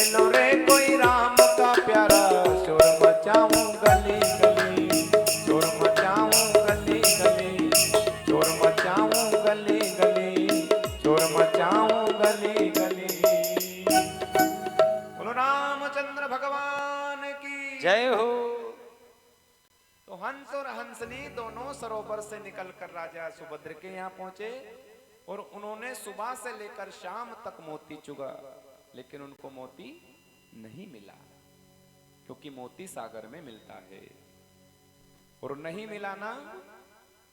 लो रे कोई राम का प्यारा, शोर मचाऊं गली गली, शोर मचाऊं गली गली, शोर मचाऊं गली गली, शोर मचाऊं गली गली। बोलो रामचंद्र भगवान की जय हो। तो हंस और हंसनी दोनों सरोवर से निकलकर राजा सुभद्र के यहाँ पहुंचे और उन्होंने सुबह से लेकर शाम तक मोती चुगा, लेकिन उनको मोती नहीं मिला, क्योंकि मोती सागर में मिलता है। और नहीं मिला ना,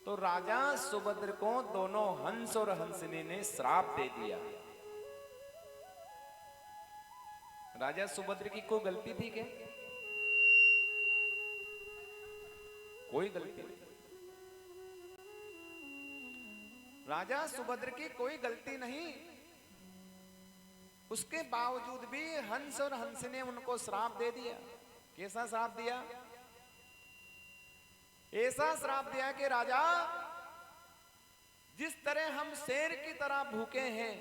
तो राजा सुभद्र को दोनों हंस और हंसनी ने श्राप दे दिया। राजा सुभद्र की कोई गलती थी क्या? कोई गलती नहीं। राजा सुभद्र की कोई गलती नहीं, उसके बावजूद भी हंस और हंस ने उनको श्राप दे दिया। कैसा श्राप दिया? ऐसा श्राप दिया कि राजा, जिस तरह हम शेर की तरह भूखे हैं,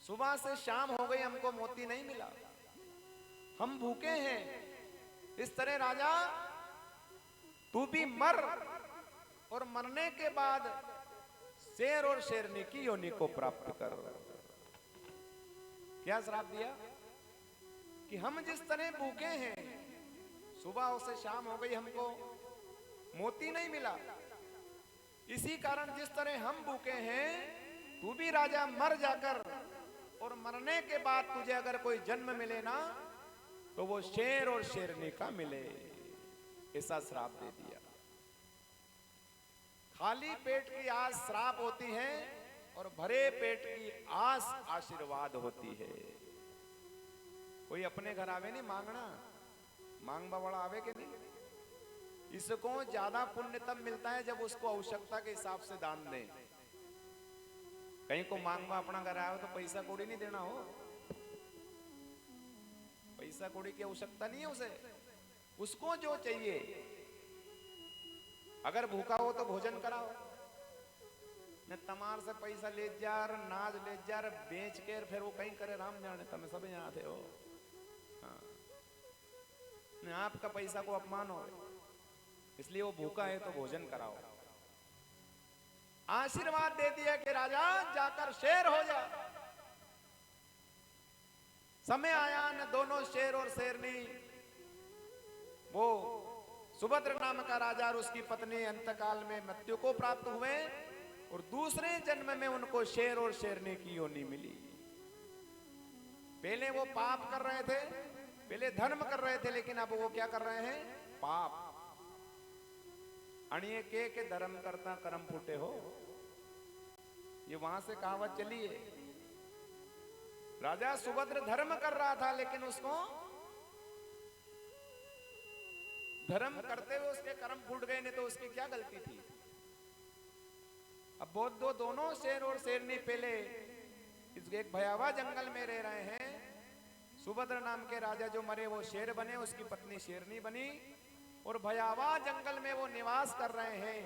सुबह से शाम हो गई हमको मोती नहीं मिला, हम भूखे हैं, इस तरह राजा तू भी मर और मरने के बाद शेर और शेरनी की योनि को प्राप्त कर। क्या श्राप दिया? कि हम जिस तरह भूखे हैं, सुबह से शाम हो गई हमको मोती नहीं मिला, इसी कारण जिस तरह हम भूखे हैं, तू भी राजा मर जाकर, और मरने के बाद तुझे अगर कोई जन्म मिले ना, तो वो शेर और शेरनी का मिले। ऐसा श्राप दे दिया। खाली पेट की आस श्राप होती है और भरे पेट की आस आशीर्वाद होती है। कोई अपने घर आवे नहीं मांगना, मांगबा बड़ा आवे के नहीं। इसको ज्यादा पुण्य तब मिलता है जब उसको आवश्यकता के हिसाब से दान दे। कहीं को मांगबा अपना घर आया हो तो पैसा कौड़ी नहीं देना हो, पैसा कौड़ी की आवश्यकता नहीं है उसे, उसको जो चाहिए। अगर भूखा हो तो भोजन कराओ, न तमार से पैसा ले जार, नाज ले जार, बेच के फिर वो कहीं करे राम जाने, तब सब यहाँ थे हो। हाँ। न आपका पैसा को अपमान हो, इसलिए वो भूखा है तो भोजन कराओ। आशीर्वाद दे दिया कि राजा जाकर शेर हो जा। समय आया न दोनों शेर और शेरनी, वो सुभद्र नाम का राजा और उसकी पत्नी अंतकाल में मृत्यु को प्राप्त हुए, और दूसरे जन्म में उनको शेर और शेरनी की योनि मिली। पहले वो पाप कर रहे थे, पहले धर्म कर रहे थे, लेकिन अब वो क्या कर रहे हैं? पाप। अणिये के धर्म करता कर्म फूटे हो, ये वहां से कहावत चली है। राजा सुभद्र धर्म कर रहा था, लेकिन उसको धर्म करते हुए उसके कर्म फूट गए, नहीं तो उसकी क्या गलती थी? अब वो दोनों शेर और शेरनी पहले इस एक भयावह जंगल में रह रहे हैं। सुभद्र नाम के राजा जो मरे वो शेर बने, उसकी पत्नी शेरनी बनी, और भयावह जंगल में वो निवास कर रहे हैं।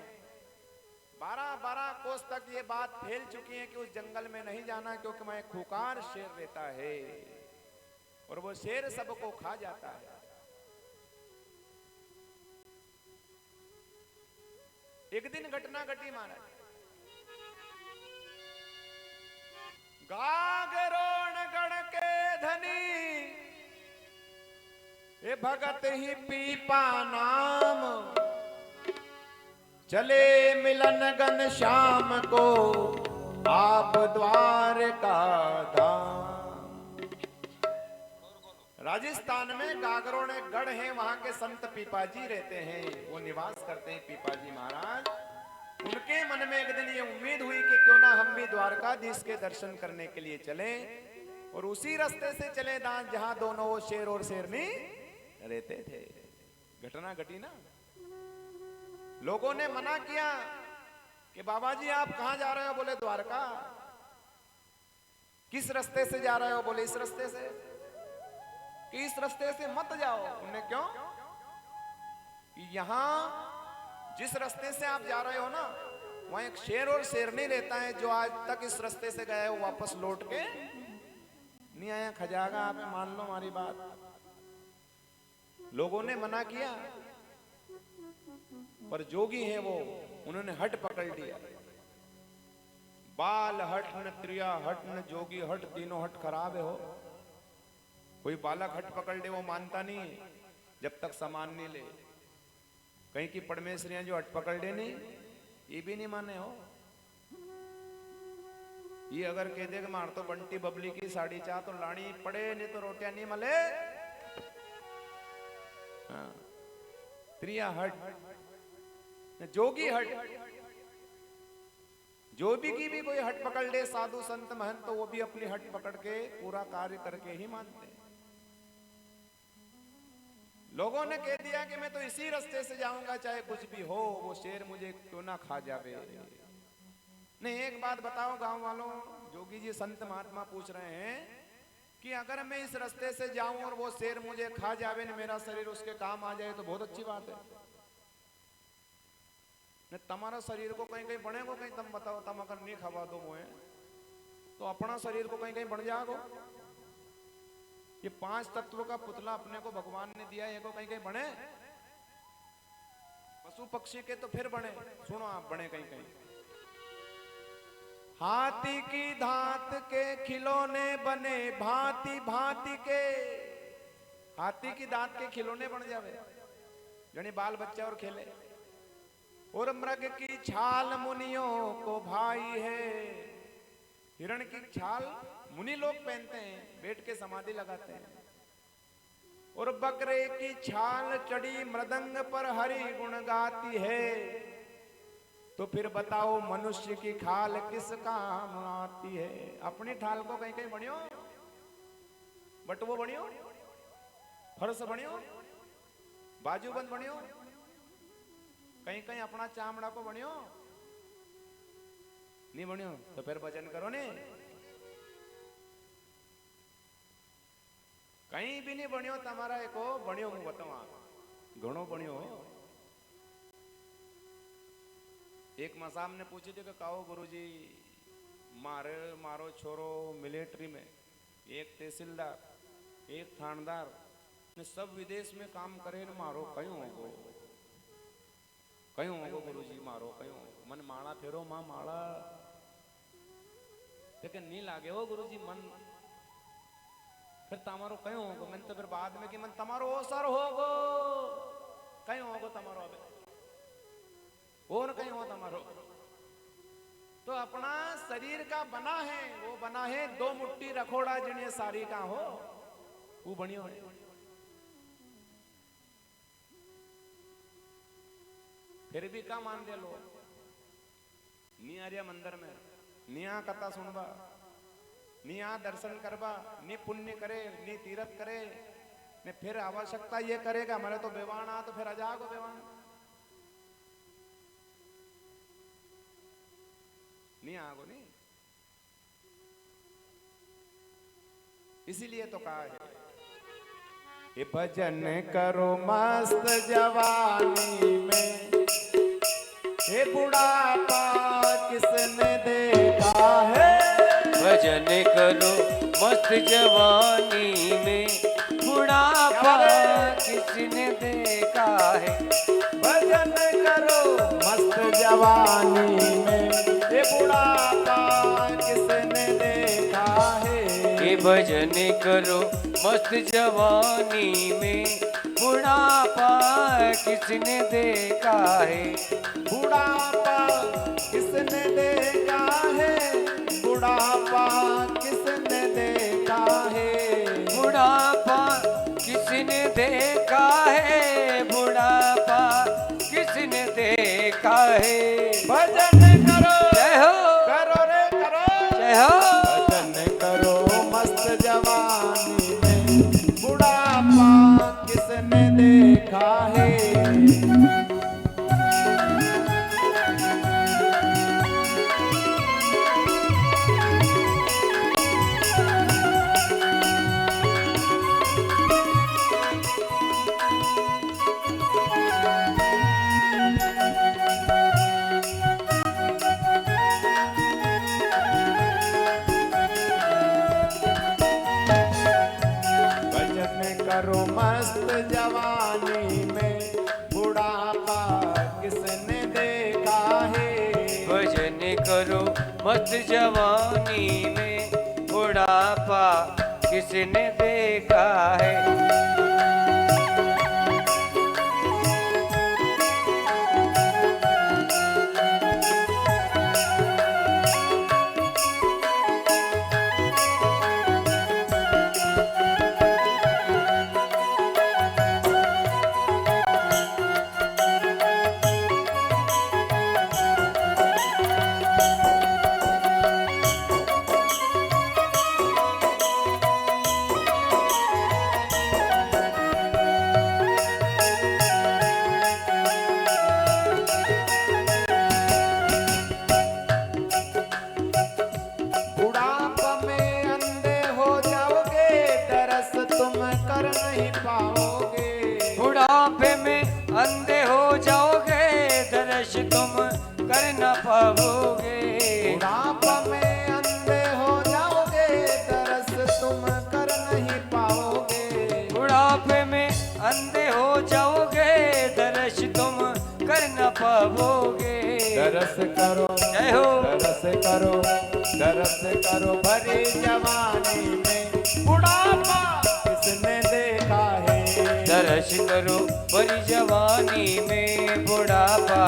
12-12 कोस तक ये बात फैल चुकी है कि उस जंगल में नहीं जाना, क्योंकि वहां खूंखार शेर रहता है और वो शेर सबको खा जाता है। एक दिन घटना घटी महाराज, गागरोण गण के धनी, ये भगत ही पीपा नाम, चले मिलन घन श्याम को, आप द्वार का धाम। राजस्थान में गागरों ने गढ़ है, वहां के संत पीपाजी रहते हैं, वो निवास करते हैं पीपाजी महाराज। उनके मन में एक दिन ये उम्मीद हुई कि क्यों ना हम भी द्वारकाधीश के दर्शन करने के लिए चले, और उसी रास्ते से चले जहां दोनों वो शेर और शेरनी रहते थे। घटना घटी ना, लोगों ने मना किया कि बाबा जी आप कहां जा रहे हो? बोले द्वारका। किस रास्ते से जा रहे हो? बोले इस रास्ते से। कि इस रास्ते से मत जाओ। उन्हें क्यों? यहां जिस रास्ते से आप जा रहे हो ना, वहां एक शेर और शेरनी रहता है, जो आज तक इस रास्ते से गया है वो वापस लौट के नहीं आया खजागा, आप मान लो हमारी बात। लोगों ने मना किया, पर जोगी है वो, उन्होंने हट पकड़ लिया। बाल हट न त्रिया हट न जोगी हट, तीनों हट खराब है हो। कोई बालक हट पकड़ ले वो मानता नहीं है जब तक सामान नहीं ले। कहीं की परमेश्वरियां जो हट पकड़ ले नहीं, ये भी नहीं माने हो। ये अगर कह दे कि मार तो बंटी बबली की साड़ी चाह तो लानी पड़े, नहीं तो रोटियां नहीं मले। हाँ। त्रिया हट जोगी हट, जो भी की भी कोई हट पकड़ ले, साधु संत महंत, तो वो भी अपनी हट पकड़ के पूरा कार्य करके ही मानते हैं। लोगों ने कह दिया कि मैं तो इसी रास्ते से जाऊंगा चाहे कुछ भी हो, वो शेर मुझे क्यों ना खा जावे। नहीं, एक बात बताओ गांव वालों, जोगी जी संत महात्मा पूछ रहे हैं कि अगर मैं इस रास्ते से जाऊं और वो शेर मुझे खा जावे न, मेरा शरीर उसके काम आ जाए तो बहुत अच्छी बात है। न तुम्हारा शरीर को कहीं कहीं बनेगो, कहीं तुम बताओ, तुम अगर नहीं खवा दो मोए तो अपना शरीर को कहीं कहीं बन जाओ। ये 5 तत्व का पुतला अपने को भगवान ने दिया, ये को कहीं कहीं बने। पशु पक्षी के तो फिर बने, सुनो आप, बने कहीं कहीं। हाथी की दांत के खिलौने बने भांति भांति के। हाथी की दांत के खिलौने बन जावे, जने बाल बच्चा और खेले। और मृग की छाल मुनियों को भाई है। हिरण की छाल मुनि लोग पहनते हैं, बैठ के समाधि लगाते हैं। और बकरे की छाल चढ़ी मृदंग पर हरि गुण गाती है। तो फिर बताओ मनुष्य की खाल किस काम आती है। अपनी ठाल को कहीं कहीं बनियो, बटवो बनियो, फर्श बनियो, बाजूबंद बनियो, कहीं कहीं अपना चामड़ा को बनियो नहीं बनियो, तो फिर भजन करो ने। कहीं भी नहीं बनियो, तुम्हारा एको बनियो हूं बतावा, घणो बनियो। एक मसाम ने पूछी थी कि कहो गुरुजी, मारो छोरो मिलिट्री में, एक तहसीलदार, एक थानेदार ने सब विदेश में काम करे न, मारो कयूं होगो, कयूं होगो गुरुजी, मारो कयूं होगो। मन माड़ा फेरो मां माड़ा, लेकिन नहीं लागे हो गुरुजी मन, फिर तमारो कयूं होगो। मैंने तो फिर बाद में कि मन तमारो ओसर होगो, कयूं होगो तमारो, अबे और कहीं हो तमारो। तो अपना शरीर का बना है, वो बना है 2 मुट्ठी रखोड़ा जिन्हें सारी का हो, वो बनियो है। फिर भी का मान दे लो, नी आर्या मंदिर में, निया कथा सुनबा, निया दर्शन करबा, नी पुण्य करे, नी तीर्थ करे, ने फिर आवश्यकता ये करेगा हमारे तो बेवाना, तो फिर अजागो बेवाना नहीं आगो नहीं। इसीलिए तो कहा है, ये भजन करो मस्त जवानी में, ये बुढ़ापा किसने देखा है। भजन करो मस्त जवानी में, बुढ़ापा किसने देखा है। भजन करो मस्त जवानी में, ये बुढ़ापा किसने देखा है। ये भजन करो मस्त जवानी में, बुढ़ापा किसने देखा है। बुढ़ापा किसने देखा है, बुढ़ापा किसने देखा है। बुढ़ापा किसने देखा है, बुढ़ापा किसने देखा है। भजन करो, जय हो, करो रे करो, जय हो। भजन करो मस्त जवानी में, बुढ़ापा किसने देखा है। करो मस्त जवानी में, बुढ़ापा किसने देखा है। भजन करो मस्त जवानी में, बुढ़ापा किसने देखा है। बुढ़ापे में अंधे हो जाओगे, दर्श तुम कर न पाओगे। बुढ़ापा में अंधे हो जाओगे, दर्श तुम कर नहीं पाओगे। बुढ़ापे में अंधे हो जाओगे, दर्श तुम कर न पाओगे। दरस करो जय हो, दरस करो, दरस करो भरी जवानी में, बुढ़ापा किसने देखा है। दर्श करो भरी जवानी में, बुढ़ापा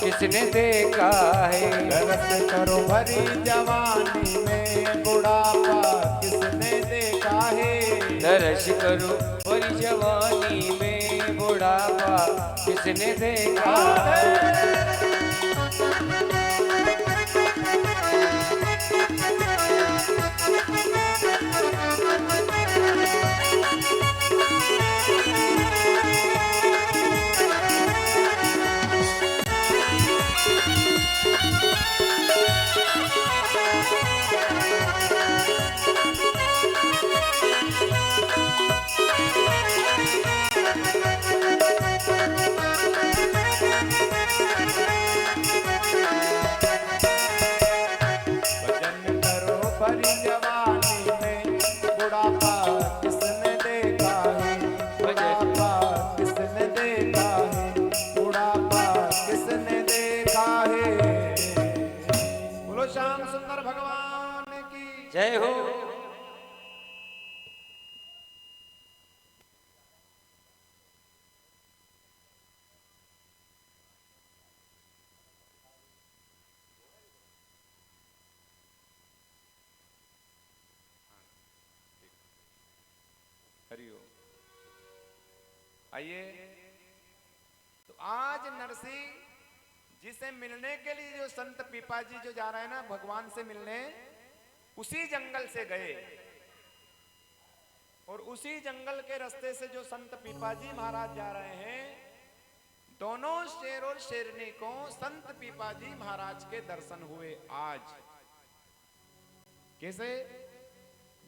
किसने देखा है। दरस करो भरी जवानी में, बुढ़ापा किसने देखा है। दर्श करो भरी जवानी में, बुढ़ापा किसने देखा है। श्याम सुंदर भगवान की जय हो। हरिओम। आइए, तो आज नरसिंह जी से मिलने के लिए जो संत पीपाजी जो जा रहे हैं ना भगवान से मिलने, उसी जंगल से गए और उसी जंगल के रास्ते से जो संत पीपाजी महाराज जा रहे हैं, दोनों शेर और शेरनी को संत पीपाजी महाराज के दर्शन हुए आज। कैसे?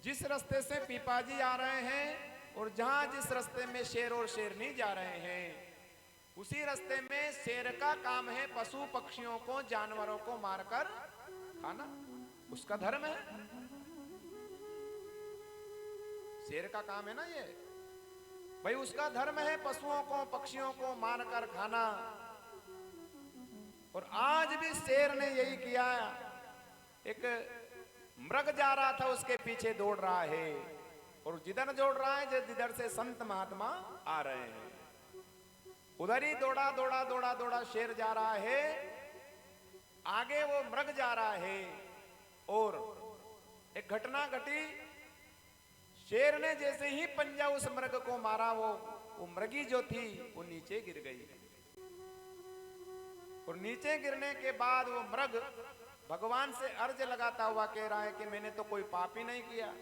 जिस रास्ते से पीपाजी आ रहे हैं और जहां जिस रास्ते में शेर और शेरनी जा रहे हैं, उसी रास्ते में शेर का काम है पशु पक्षियों को, जानवरों को मारकर खाना, उसका धर्म है। शेर का काम है ना ये भाई, उसका धर्म है पशुओं को पक्षियों को मारकर खाना। और आज भी शेर ने यही किया। एक मृग जा रहा था, उसके पीछे दौड़ रहा है और जिधर दौड़ रहा है, जिधर से संत महात्मा आ रहे हैं, उधर ही दौड़ा दौड़ा दौड़ा दौड़ा शेर जा रहा है, आगे वो मृग जा रहा है। और एक घटना घटी, शेर ने जैसे ही पंजा उस मृग को मारा, वो मृगी जो थी वो नीचे गिर गई। और नीचे गिरने के बाद वो मृग भगवान से अर्ज लगाता हुआ कह रहा है कि मैंने तो कोई पाप ही नहीं किया,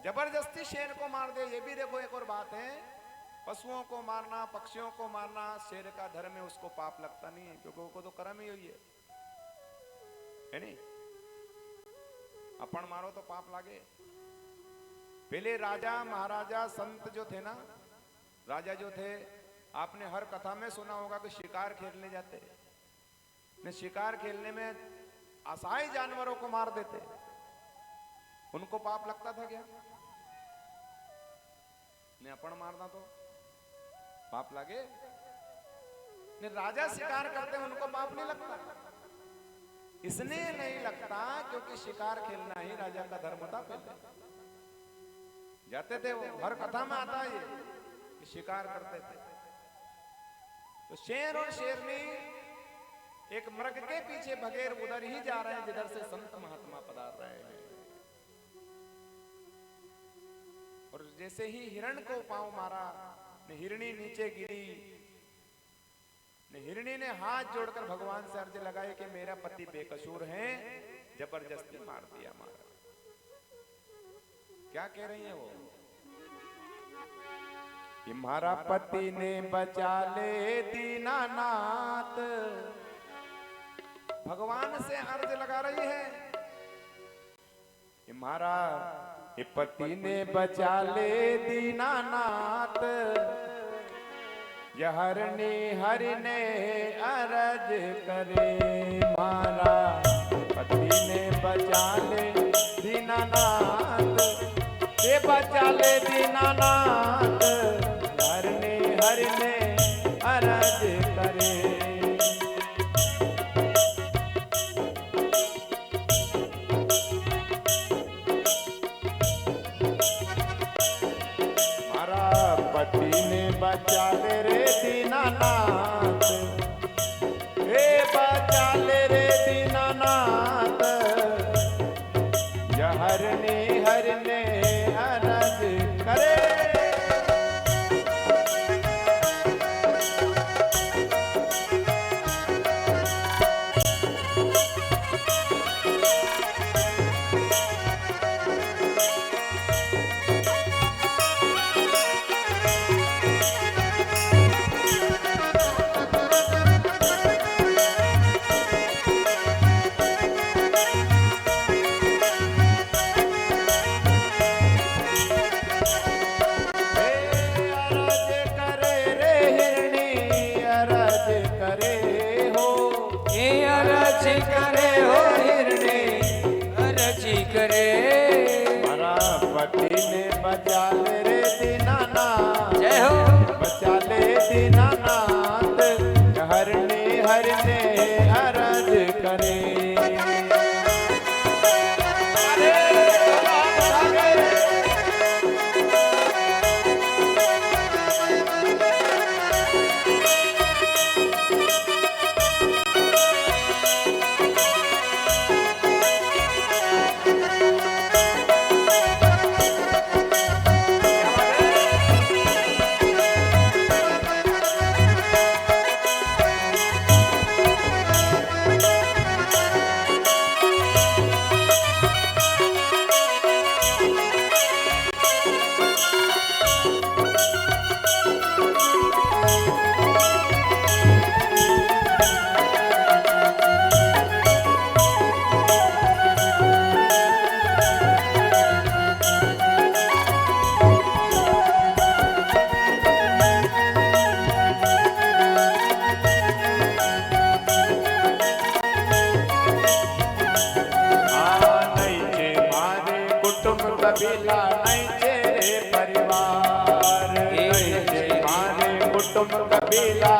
जबरदस्ती शेर को मार दे। ये भी देखो एक और बात है, पशुओं को मारना, पक्षियों को मारना शेर का धर्म है, उसको पाप लगता नहीं है, क्योंकि वो तो कर्म ही हुई है नहीं? अपन मारो तो पाप लागे। पहले राजा महाराजा संत जो थे ना, राजा जो थे, आपने हर कथा में सुना होगा कि शिकार खेलने जाते, ने शिकार खेलने में असहाय जानवरों को मार देते, उनको पाप लगता था क्या? ने अपन मारना तो पाप लगे। ने राजा शिकार करते हैं उनको पाप नहीं लगता, इसलिए नहीं लगता क्योंकि शिकार खेलना ही राजा का धर्म था। पहले जाते थे वो, हर कथा में आता है ये कि शिकार करते थे। तो शेर और शेरनी एक मृग के पीछे बगैर उधर ही जा रहे हैं जिधर से संत महात्मा पधार रहे हैं। और जैसे ही हिरण को पांव मारा, हिरणी नीचे गिरी, हिरणी ने हाथ जोड़कर भगवान से अर्ज लगाई कि मेरा पति बेकसूर है, जबरदस्ती मार दिया मारा। क्या कह रही है वो कि मारा पति ने बचा ले दीनानाथ। भगवान से अर्ज लगा रही है कि मारा पति ने बचा ले दीनानाथ। हरनी हरि ने अरज करे, मारा पति ने बचा ले दीनानाथ, ये बचा ले दीनानाथ। हरनी हरि ने अरज करे। पति ने बचा ले रे दीनानाथ, हे बचा ले रे दीनानाथ। हरनी हरि ने अरज करे। पति ने बचा ले रे दीनानाथ, जय हो बचा ले दीनानाथ। हरनी हरि ने अरज करे। कबीला नहीं तेरे परिवार, मारे कुटुंब कबीला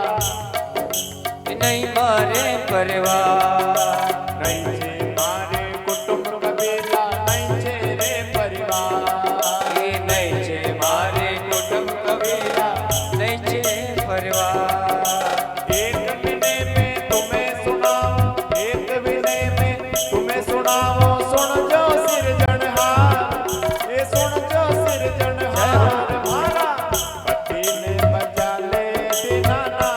नहीं मारे परिवार, नहीं मारे कुटुंब कबीला नहीं तेरे परिवार। नहीं छे मारे कुटुंब कबीला नहीं छे परिवार। एक विनय में तुम्हें सुनाओ, एक विनय में तुम्हें सुनाओ। सुन जो सिरजनहार, ये सुन जो सिरजनहार। मारा पति ने बचा ले दीनानाथ।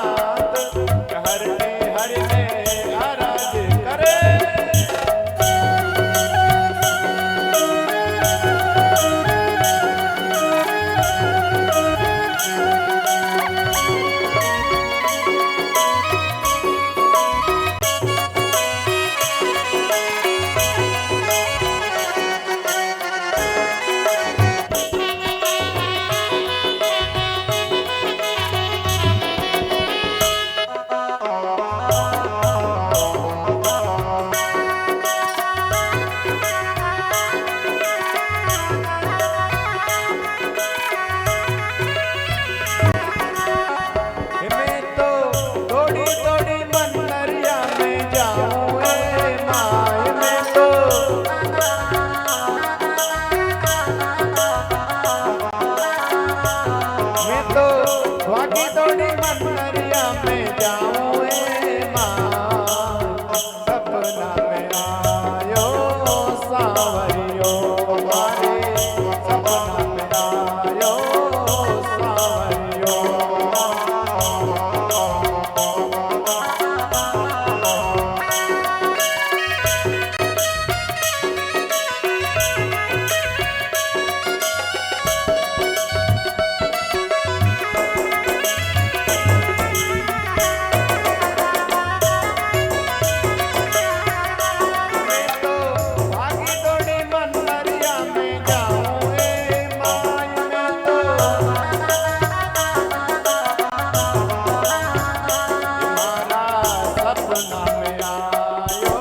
सपना में आयो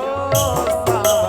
सावरियो।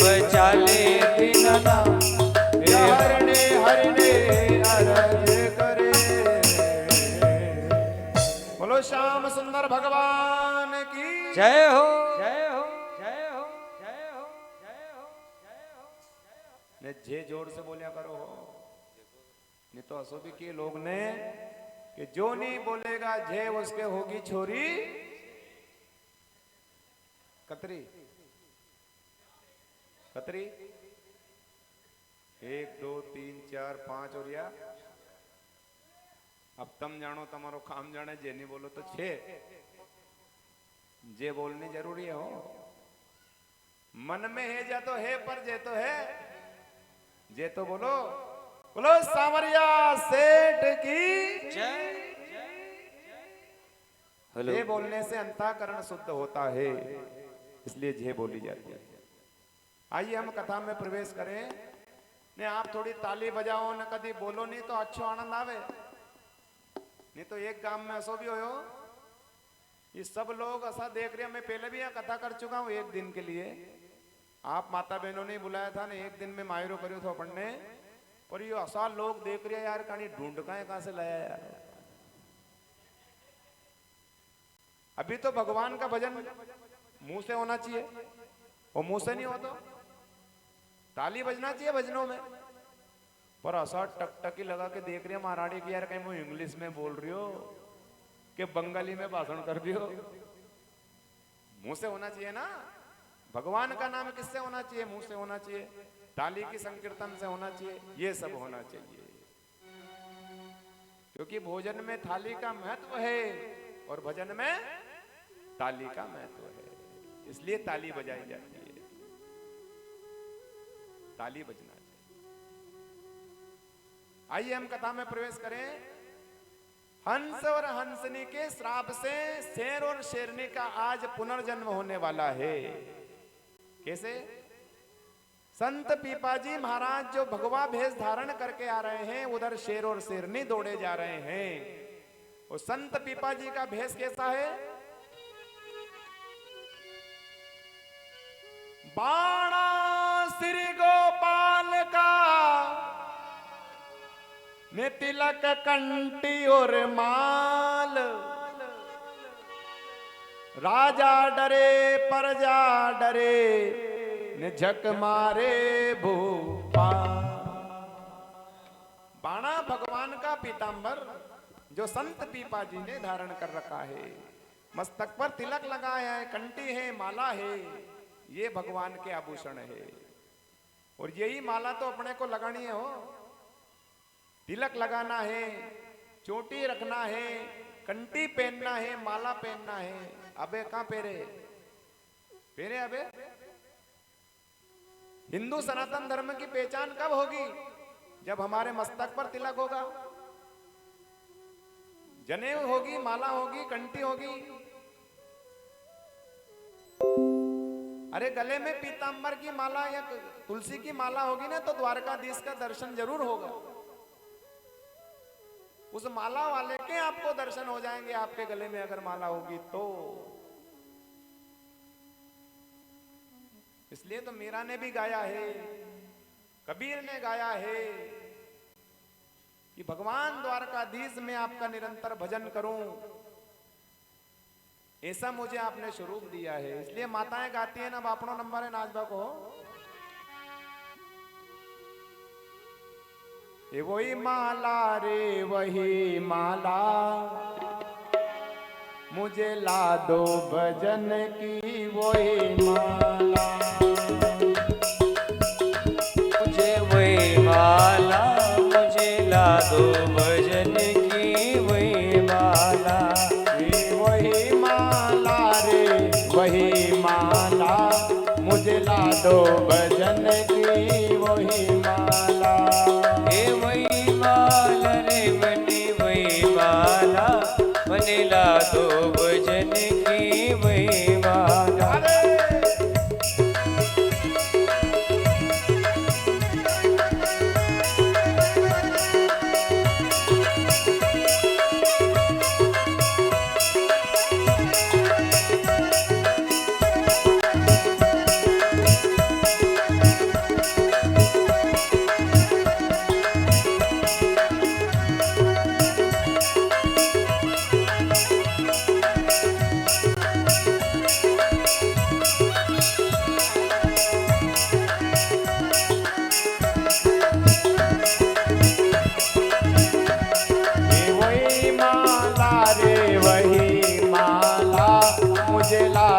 बचा ले दीनानाथ हरने हरने अरज करे। बोलो श्याम सुंदर भगवान की जय हो जय हो जय हो जय हो जय हो जय हो। ने जे जोर से बोलिया करो हो, नहीं तो असो भी किए लोग ने कि जो नहीं बोलेगा जय उसके होगी छोरी कतरी कतरी। 1 2 3 4 5 और या अब तम जानो तमारो काम जाने जे नहीं बोलो तो 6 जे बोलनी जरूरी है हो। मन में है जा तो है पर जे तो है जे तो बोलो। बोलो सावरिया सेठ की जय। जे बोलने से अंतःकरण शुद्ध होता है, इसलिए जे बोली जाती है। आइए हम कथा में प्रवेश करें। ने आप थोड़ी ताली बजाओ न कभी बोलो नहीं तो अच्छो आनंद आवे। नहीं तो एक काम में ऐसा भी हो ये सब लोग ऐसा देख रहे हैं। मैं पहले भी यहाँ कथा कर चुका हूँ 1 दिन के लिए। आप माता बहनों ने बुलाया था ना, 1 दिन में मायरो करो था अपन ने। और ये ऐसा लोग देख रहे हैं यार, कहानी ढूंढ कहाँ से लाया यार। अभी तो भगवान का भजन मुंह से होना चाहिए, और मुंह से नहीं हो तो ताली बजना चाहिए भजनों में। पर ऐसा टकटकी लगा के देख रहे हैं महारानी की यार, कहीं वो इंग्लिश में बोल रही हो कि बंगाली में भाषण कर रही हो। मुंह से होना चाहिए ना। भगवान का नाम किससे होना चाहिए? मुंह से होना चाहिए, ताली की संकीर्तन से होना चाहिए, ये सब होना चाहिए। क्योंकि भोजन में थाली का महत्व है और भजन में ताली का महत्व है, इसलिए ताली बजाई जाती है, ताली बजना चाहिए। आइए हम कथा में प्रवेश करें। हंस और हंसनी के श्राप से शेर और शेरनी का आज पुनर्जन्म होने वाला है। कैसे? संत पीपाजी महाराज जो भगवा भेष धारण करके आ रहे हैं, उधर शेर और शेरनी दौड़े जा रहे हैं। और संत पीपाजी का भेष कैसा है? बाणा श्री गोपाल का ने तिलक कंटी और माल, राजा डरे प्रजा डरे ने झक मारे भूपाल। बाणा भगवान का पीतांबर जो संत पीपाजी ने धारण कर रखा है, मस्तक पर तिलक लगाया है, कंठी है, माला है, ये भगवान के आभूषण है। और यही माला तो अपने को लगानी है, हो तिलक लगाना है, चोटी रखना है, कंठी पहनना है, माला पहनना है। अबे कहां पहरे पहरे? अबे हिंदू सनातन धर्म की पहचान कब होगी? जब हमारे मस्तक पर तिलक होगा, जनेऊ होगी, माला होगी, कंठी होगी। अरे गले में पीतांबर की माला या तुलसी की माला होगी ना, तो द्वारकाधीश का दर्शन जरूर होगा। उस माला वाले के आपको दर्शन हो जाएंगे, आपके गले में अगर माला होगी तो। इसलिए तो मीरा ने भी गाया है, कबीर ने गाया है कि भगवान द्वारकाधीश में आपका निरंतर भजन करूं, ऐसा मुझे आपने स्वरूप दिया है। इसलिए माताएं गाती है ना, बापड़ो नंबर है नाचबा को। ये वही माला रे वही माला, मुझे ला दो भजन की वही माला, मुझे वही माला, मुझे ला दो भजन की वही माला। ये वही माला रे वही माला, मुझे ला दो भजन की वही माला। वही माला रे मनी वही माला, मने ला दो भजन की वही माला।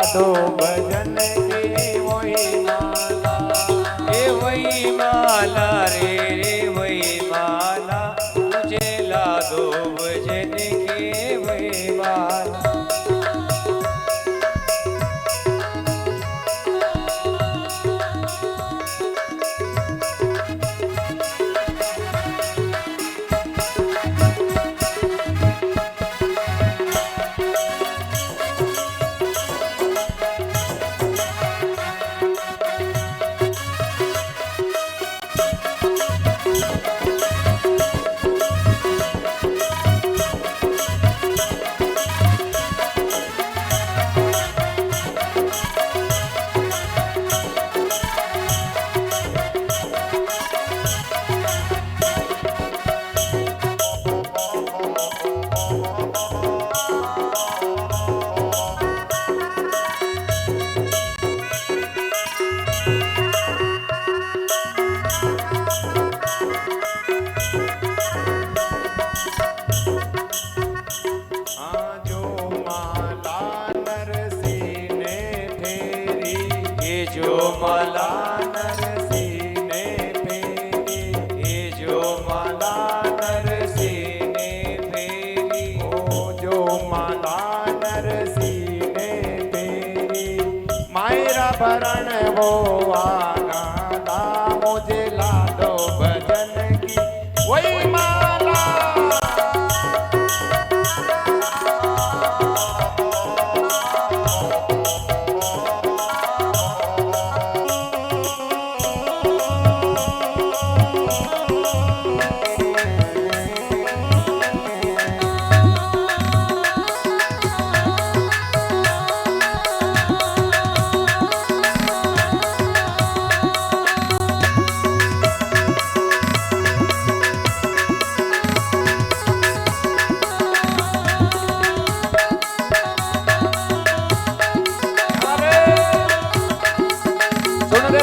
दो भजन की वही माला। ए वही माला रे वही माला, मुझे ला दो भजन की वही माला। माला नरसी ने फेरी, ये जो माला नरसी ने फेरी, ओ जो माला नरसी ने मायरा भरण वो आगादा मुझे ला दो भजन की वही माला।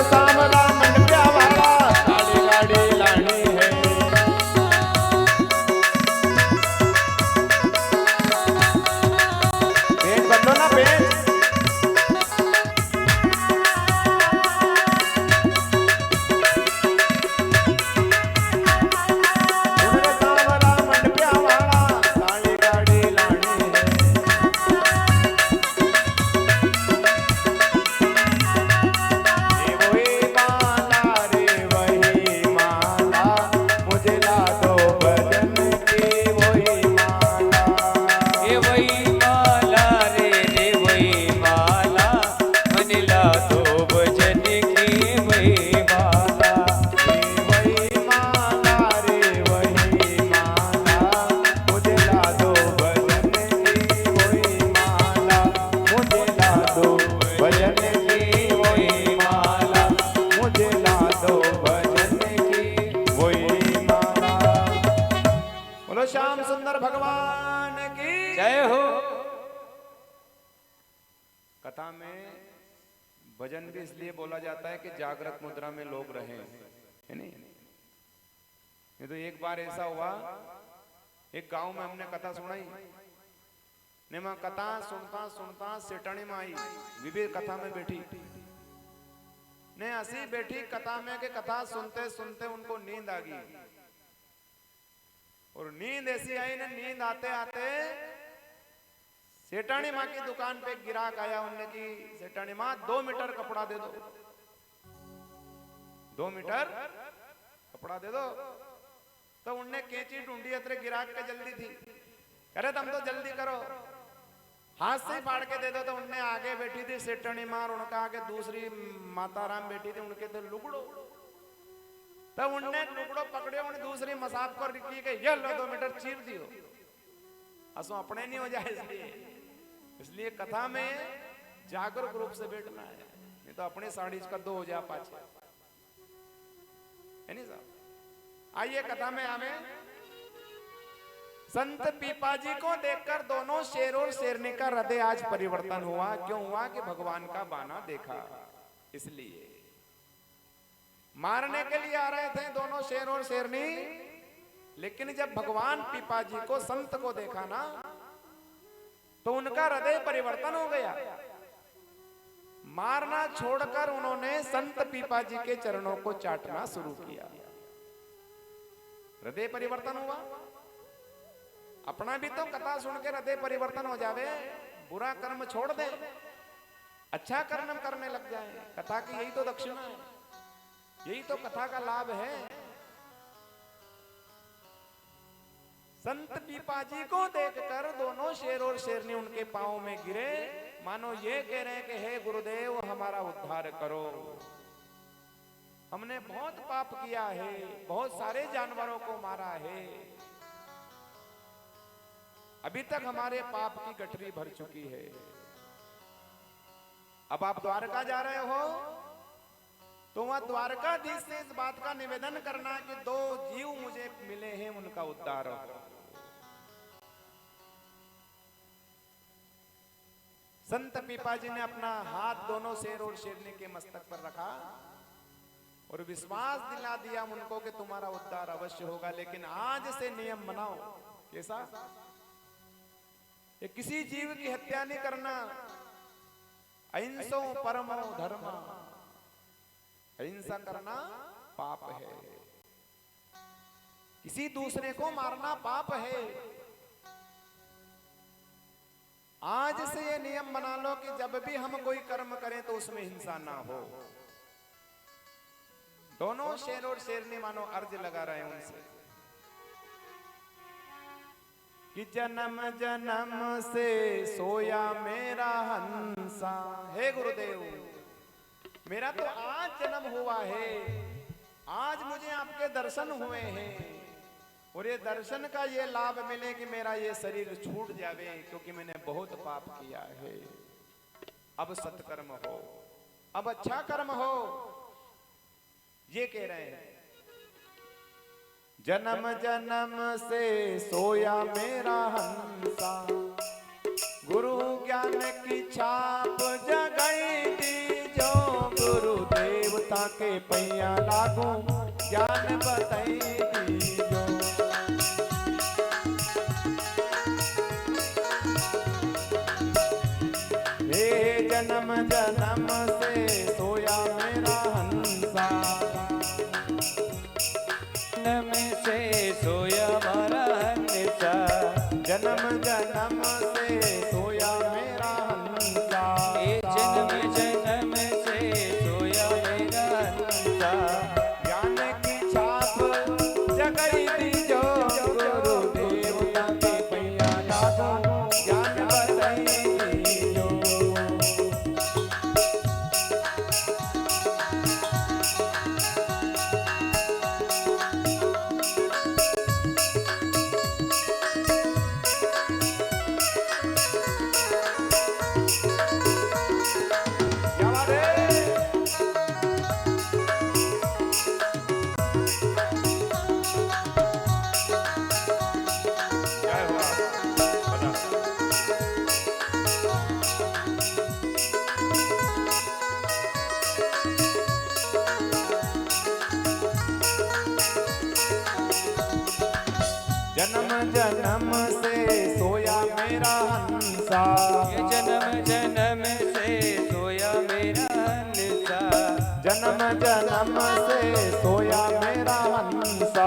सामला मंडप्या वाला गाड़ी गाड़ी लानी है। पेट बदलो ना पेट। सामला मंडप्या वाला गाड़ी गाड़ी लानी है। श्याम सुंदर भगवान की जय हो। कथा में भजन भी इसलिए बोला जाता है कि जागृत मुद्रा में लोग रहे, है नहीं? ये तो एक बार ऐसा हुआ, एक गांव में हमने कथा सुनाई ने, मैं कथा सुनता सुनता सेठानी में आई, बीबी कथा में बैठी ने, ऐसी बैठी कथा में कि कथा सुनते सुनते उनको नींद आ गई। और नींद ऐसी आई ना, नींद आते आते सेठानी माँ की दुकान पे गिराक आया, उनने की सेठानी माँ 2 मीटर कपड़ा दे दो, 2 मीटर कपड़ा दे दो। तो उनने कैंची ढूंढी, अतरे गिराक के जल्दी थी, अरे तुम तो जल्दी करो, हाथ से ही फाड़ के दे दो। तो उनने आगे बैठी थी सेठानी माँ, और उनका आगे दूसरी माता राम बैठी थी, उनके थे लुगड़ो। तब उनने लुगड़ो पकड़े, उन्हें दूसरी मसाब को रिकी के ये लो 2 मीटर चीर दियो, असो अपने नहीं हो जाए। इसलिए कथा में जागरूक रूप से बैठना है, नहीं तो अपने साड़ी का 2 हो जाए पाछे, है नहीं साहब? आइए कथा में हमें संत पीपाजी को देखकर दोनों शेर और शेरनी का हृदय आज परिवर्तन हुआ। क्यों हुआ? कि भगवान का बाना देखा, इसलिए मारने के लिए आ रहे थे दोनों शेर और शेरनी, लेकिन जब भगवान पीपाजी को संत को देखा ना, तो उनका हृदय परिवर्तन हो गया। मारना छोड़कर उन्होंने संत पीपाजी के चरणों को चाटना शुरू किया, हृदय परिवर्तन हुआ। अपना भी तो कथा सुन के हृदय परिवर्तन हो जावे, बुरा कर्म छोड़ दे, अच्छा कर्म करने लग जाए। कथा की यही तो दक्षिणा है, यही तो कथा का लाभ है। संत पीपाजी को देखकर दोनों शेर और शेरनी उनके पांव में गिरे, मानो ये कह रहे हैं कि हे गुरुदेव हमारा उद्धार करो, हमने बहुत पाप किया है, बहुत सारे जानवरों को मारा है, अभी तक हमारे पाप की गठरी भर चुकी है। अब आप द्वारका जा रहे हो तो वहां द्वारकाधीश से इस बात का निवेदन करना कि 2 जीव मुझे मिले हैं, उनका उद्धार हो। संत पीपाजी ने अपना हाथ दोनों शेर और शेरनी के मस्तक पर रखा और विश्वास दिला दिया उनको कि तुम्हारा उद्धार अवश्य होगा, लेकिन आज से नियम बनाओ। कैसा? ये किसी जीव की हत्या नहीं करना, अहिंसो परमो धर्म, अहिंसा करना पाप है, किसी दूसरे को मारना पाप है। आज से ये नियम बना लो कि जब भी हम कोई कर्म करें तो उसमें हिंसा ना हो। दोनों शेर और शेरनी मानो अर्ज लगा रहे हैं उनसे कि जन्म जन्म से सोया मेरा हंसा। हे गुरुदेव, मेरा तो आज जन्म हुआ है, आज मुझे आपके दर्शन हुए हैं और ये दर्शन का ये लाभ मिले कि मेरा ये शरीर छूट जावे, क्योंकि मैंने बहुत पाप किया है। अब सत्कर्म हो, अब अच्छा कर्म हो, ये कह रहे हैं। जन्म जन्म से सोया मेरा हंसा, गुरु ज्ञान की छाप जगाई दी जो, गुरु देवता के पैया लागू ज्ञान बताई दी जो। हे जन्म जन्म से सोया मेरा हंसा, जन्म से सोया मारा हंसा, जन्म जन्म से सोया मेरा हंसा। जन्म जन्म से सोया मेरा हंसा, ज्ञान की छाप जगाई दी जो, गुरु देवता के पैया लागू ज्ञान बताई दी जो। क्या बात है? क्या हुआ? बता। जन्म जन्म से सोया मेरा हंसा, जन्म जन्म से सोया मेरा हंसा, जन्म जन्म से सोया मेरा हंसा।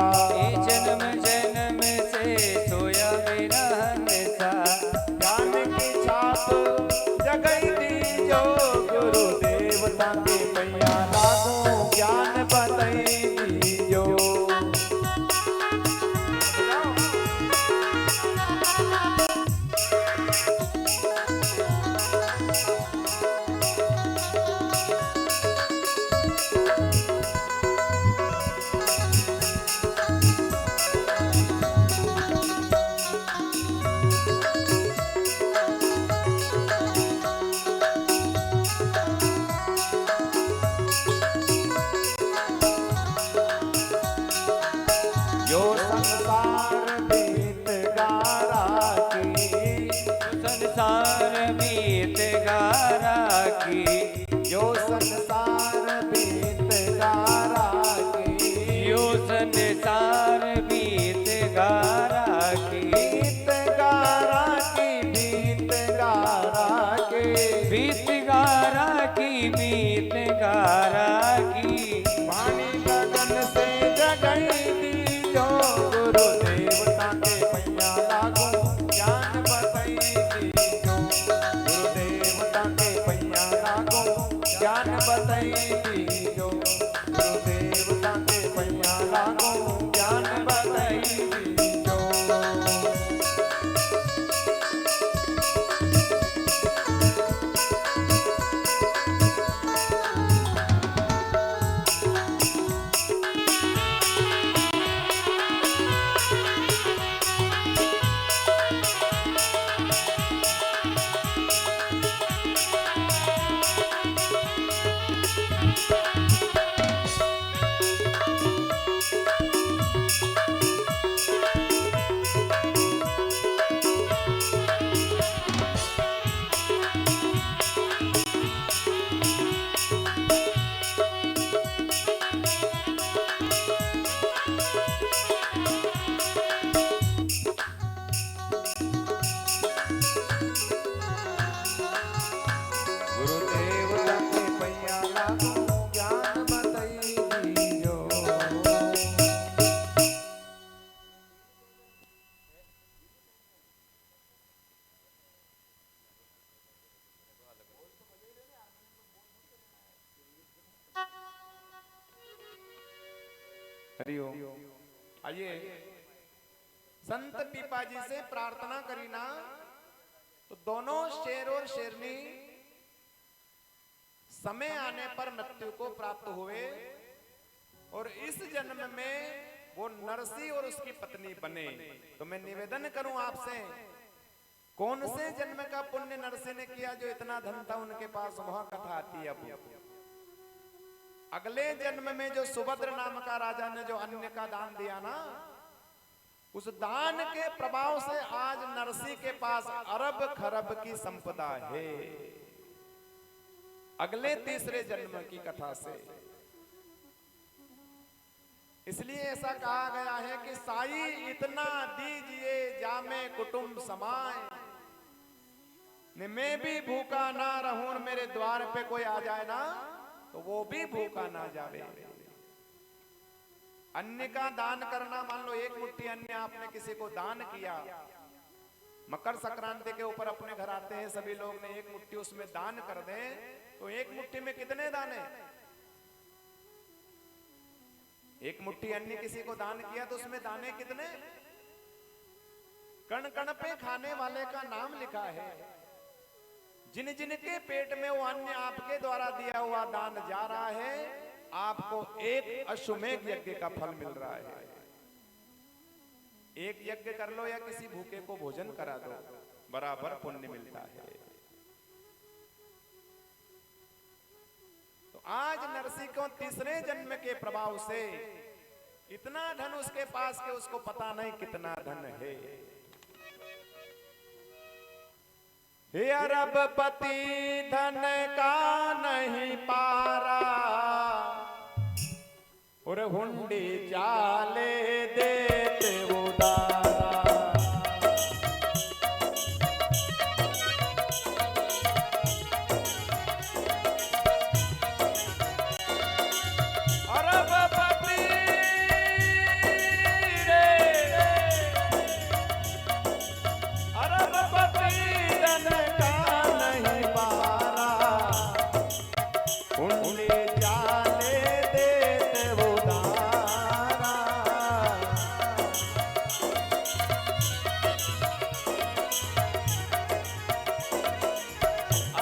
जन्म जन्म से सोया मेरा हंसा, ज्ञान की छाप जगाई दी जो, गुरु देवता के पैया लागू ज्ञान बताई दी जो। जो संसार बीत गारा की, संसार बीत गारा की, जो संसार बीत गारा की, यो संसार बीत गारा की, बीत गारा की, बीत गारा की, बीत गारा की, बीत गारा की, पानी गगन से जगाई दी जो, गुरु देवता के पैया लागू ज्ञान बताई दी जो, गुरु देवता के पैया लागू ज्ञान बताई दी जो, गुरु देवता के पैया लागू ज्ञान बताई दी जो। हरिओम। आइए संत पीपा जी से प्रार्थना करी ना, तो दोनों शेर और शेरनी समय आने पर मृत्यु को प्राप्त हुए और इस जन्म में वो नरसी और उसकी पत्नी बने। तो मैं निवेदन करूं आपसे, कौन से जन्म का पुण्य नरसी ने किया जो इतना धन था उनके पास? वह कथा आती है। अब अगले जन्म में जो सुभद्र नाम का राजा ने जो अन्न का दान दिया ना, उस दान के प्रभाव से आज नरसी के पास अरब खरब की संपदा है। अगले तीसरे जन्म की कथा से इसलिए ऐसा कहा गया है कि साई इतना दीजिए जामे कुटुंब समाए, मैं भी भूखा ना रहूं, मेरे द्वार पे कोई आ जाए ना तो वो भी भूखा ना जावे। अन्न का दान करना, मान लो एक मुट्ठी अन्न आपने किसी को दान किया, मकर संक्रांति के ऊपर अपने घर आते हैं सभी लोग ने एक मुट्ठी उसमें दान कर दें, तो एक मुट्ठी में कितने दाने? एक मुट्ठी अन्न किसी को दान किया तो उसमें दाने कितने? कण कण पे खाने वाले का नाम लिखा है। जिन जिन के पेट में वो अन्न आपके द्वारा दिया हुआ दान जा रहा है, आपको एक अश्वमेध यज्ञ का फल मिल रहा है। एक यज्ञ कर लो या किसी भूखे को भोजन करा दो, बराबर पुण्य मिलता है। तो आज नरसी को तीसरे जन्म के प्रभाव से इतना धन उसके पास के उसको पता नहीं कितना धन है। हे अरबपति धन का नहीं पारा, और हुंडी चाले देते उदारा। अरबपति रे, अरबपति धन का नहीं पारा, हुंडी चाले देते उदारा।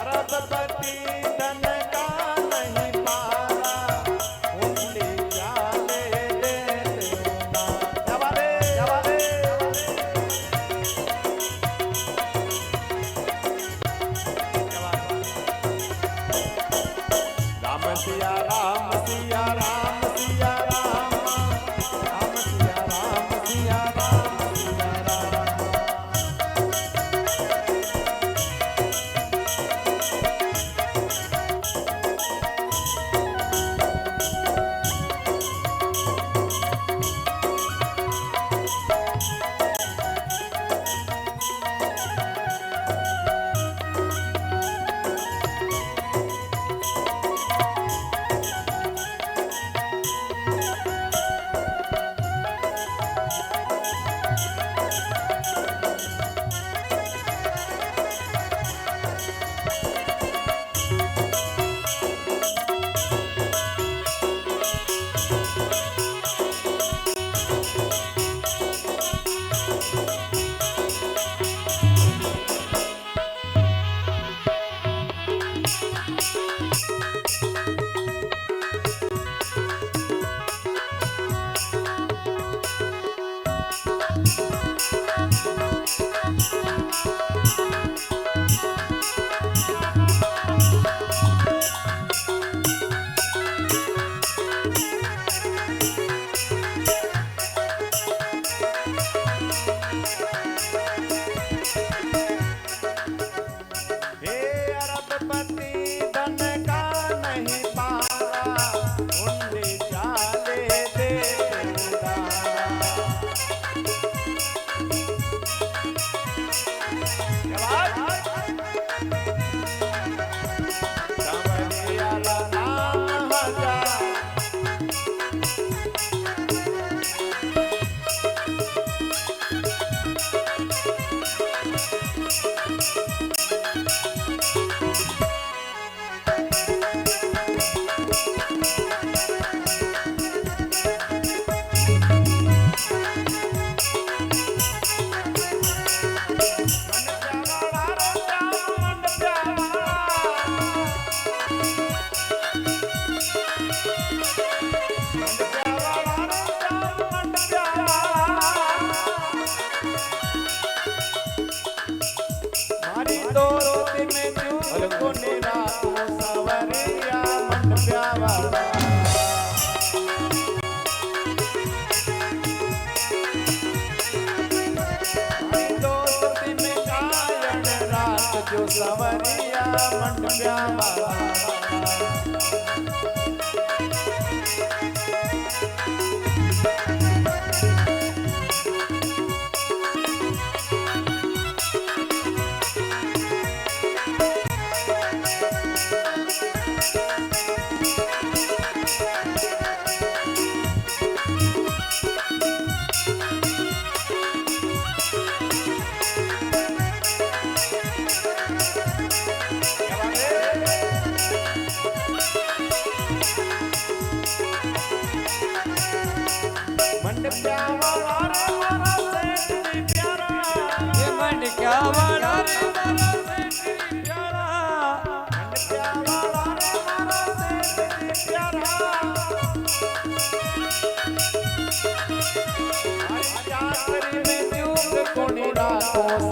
अरबपति धन का नहीं पारा, हुंडी चाले देते उदारा। जवाबे जवाबे राम सिया राम सिया राम सिया राम, राम सिया राम सिया राम सिया राम। जो सवरिया मंडप्या मंडप्या वाला रे मारा सेठ जी प्यारा, ये मन क्या वाला रे मारा सेठ जी प्यारा, मंडप्या वाला रे मारा सेठ जी प्यारा। आज जाकर में दुख कोनी डाको